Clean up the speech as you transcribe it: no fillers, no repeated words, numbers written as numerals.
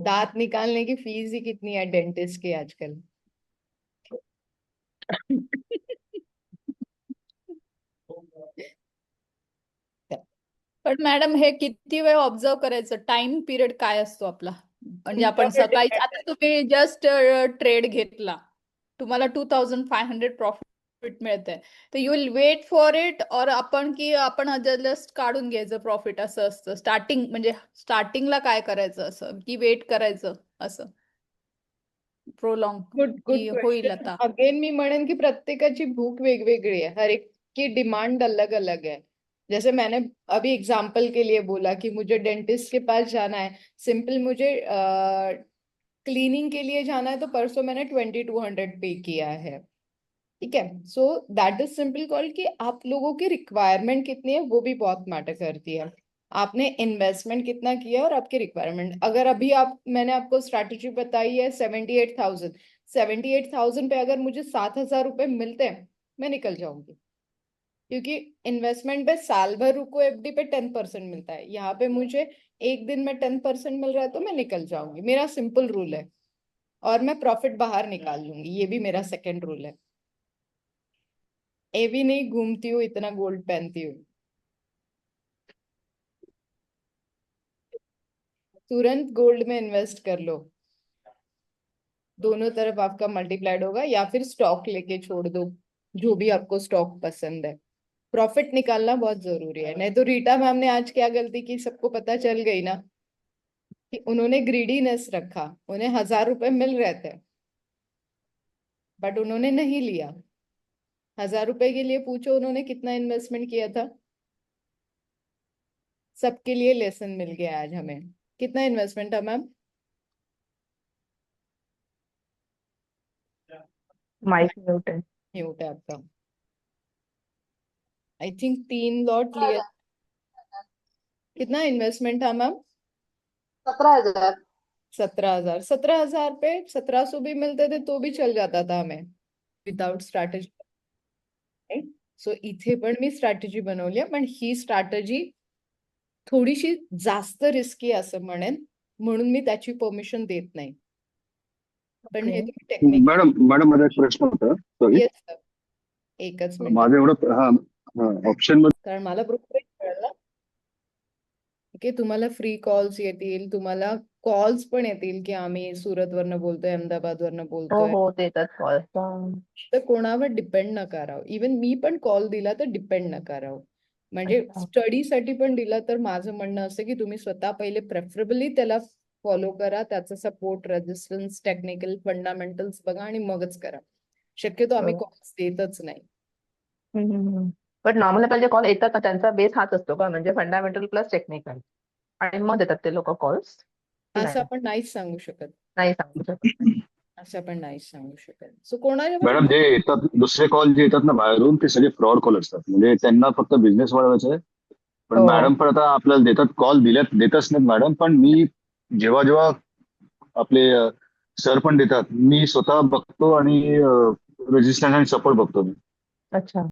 दांत निकालने की फीस ही कितनी है डेंटिस्ट की आजकल। पण मॅडम हे किती वेळ ऑब्झर्व करायचं, टाइम पिरियड काय असतो आपला? म्हणजे आपण तुमच्यावर सकाळी, डिपेंड आता आहे. तुम्ही जस्ट ट्रेड घेतला, तुम्हाला 2500 प्रॉफिट मिळतंय, तर you will wait for it, और आपण की आपण जस्ट काढून घ्यायचं प्रॉफिट, असं असतं स्टार्टिंग, म्हणजे स्टार्टिंगला काय करायचं, असं की वेट करायचं, असं प्रोलॉंग, गुड गुड की होईल क्वेश्चन. आता? अगेन मी म्हणेन की प्रत्येकाची भूक वेगवेगळी है, हर एक की डिमांड अलग अलग है. जैसे मैंने अभी एग्जाम्पल के लिए बोला कि मुझे डेंटिस्ट के पास जाना है, सिंपल मुझे क्लीनिंग के लिए जाना है, तो परसों मैंने 2200 पे किया है. ठीक है. So that is simple call कि आप लोगों की रिक्वायरमेंट कितनी है वो भी बहुत मैटर करती है. आपने इन्वेस्टमेंट कितना किया और आपकी रिक्वायरमेंट, अगर अभी आप, मैंने आपको स्ट्रैटेजी बताई है 78,000, 78,000 पे अगर मुझे 7,000 रुपए मिलते हैं, मैं निकल जाऊंगी. क्योंकि इन्वेस्टमेंट पे साल भर रुको एफडी पे 10% मिलता है, यहाँ पे मुझे एक दिन में 10% मिल रहा है, तो मैं निकल जाऊंगी. मेरा सिंपल रूल है. और मैं प्रॉफिट बाहर निकाल लूंगी, ये भी मेरा सेकेंड रूल है. ये भी नहीं घूमती हूँ, इतना गोल्ड पहनती हूँ. तुरंत गोल्ड में इन्वेस्ट कर लो, दोनों तरफ आपका मल्टीप्लाइड होगा, या फिर स्टॉक लेके छोड़ दो, जो भी आपको स्टॉक पसंद है. प्रॉफिट निकालना बहुत जरूरी है, नहीं तो रीटा मैम ने आज क्या गलती की सबको पता चल गई ना, कि उन्होंने ग्रीडीनेस रखा. उन्हें 1,000 रुपए मिल रहे थे, बट उन्होंने नहीं लिया. 1,000 रुपए के लिए पूछो उन्होंने कितना इन्वेस्टमेंट किया था. सबके लिए लेसन मिल गया आज हमें. कितना इन्वेस्टमेंट था मैम? माइक म्यूट है। म्यूट है आपका. आई थिंक 3 लॉट लिए. कितना इन्वेस्टमेंट था मैम? 17,000। 17,000. 17,000 पे 1,700 भी मिलते थे तो भी चल जाता था हमें, विदाउट स्ट्रॅटेजी. सो इथे पण मी स्ट्रॅटेजी बनवली, पण ही स्ट्रॅटेजी थोडीशी जास्त रिस्की असं म्हणेन, म्हणून मी त्याची परमिशन देत नाही. पण ओके। हे तुम्ही टेक्निक. मॅडम मॅडम माझा एक प्रश्न होता, सॉरी. Yes sir. एकच मिनिट. माझं एवढं हा हा ऑप्शन मध्ये कारण मला बरोबर कळलं की तुम्हाला फ्री कॉल्स येतील, तुम्हाला कॉल्स पण येतील की आम्ही सुरत वरनं बोलतोय, अहमदाबाद वरनं हो बोलतोय. हो, देतात कॉल। तर कोणावर डिपेंड नका राहू. इवन मी पण कॉल दिला तर डिपेंड नका राहू. म्हणजे अच्छा। स्टडीसाठी पण दिला तर माझं म्हणणं असं की तुम्ही स्वतः पहिले प्रेफरेबली त्याला फॉलो करा, त्याचा सपोर्ट, रेजिस्टन्स, टेक्निकल फंडामेंटल्स बघा आणि मगच करा. शक्यतो आम्ही हो। कॉल्स देतच नाही. बट नॉर्मल आपल्याला जे कॉल येतात ना, त्यांचा बेस हाच असतो का, म्हणजे फंडामेंटल प्लस टेक्निकल, आणि मग देतात ते लोक कॉल्स, की असं नाही? आपण नाहीच सांगू शकत. नाही सांगू शकत। असं आपण नाहीच सांगू शकत. सो कोणावर. मॅडम जे येतात दुसरे कॉल जे येतात ना बाहेरून, ते सगळे फ्रॉड कॉल असतात. म्हणजे त्यांना फक्त बिझनेस वाढवायचा आहे. पण हो। मॅडम पण आता आपल्याला देतात कॉल, देतच नाहीत मॅडम. पण मी जेव्हा जेव्हा आपले सर पण देतात, मी स्वतः बघतो आणि रेजिस्टन्स आणि सपोर्ट बघतो मी. अच्छा।